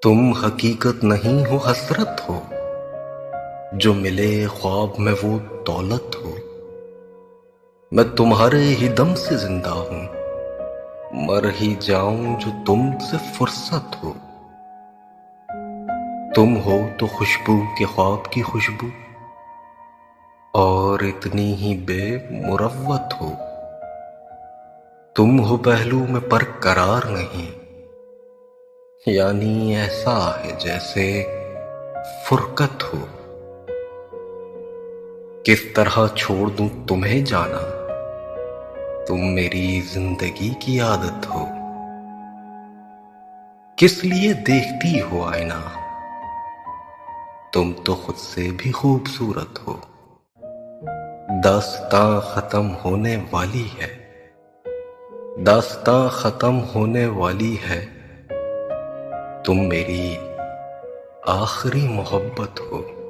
तुम हकीकत नहीं हो, हसरत हो। जो मिले ख्वाब में वो दौलत हो। मैं तुम्हारे ही दम से जिंदा हूं, मर ही जाऊं जो तुमसे फुर्सत हो। तुम हो तो खुशबू के ख्वाब की खुशबू, और इतनी ही बेमुरव्वत हो। तुम हो पहलू में पर करार नहीं, यानी ऐसा है जैसे फुरकत हो। किस तरह छोड़ दूं तुम्हें जाना, तुम मेरी जिंदगी की आदत हो। किस लिए देखती हो आईना, तुम तो खुद से भी खूबसूरत हो। दास्तां खत्म होने वाली है, दास्तां खत्म होने वाली है। तुम मेरी आखिरी मोहब्बत हो।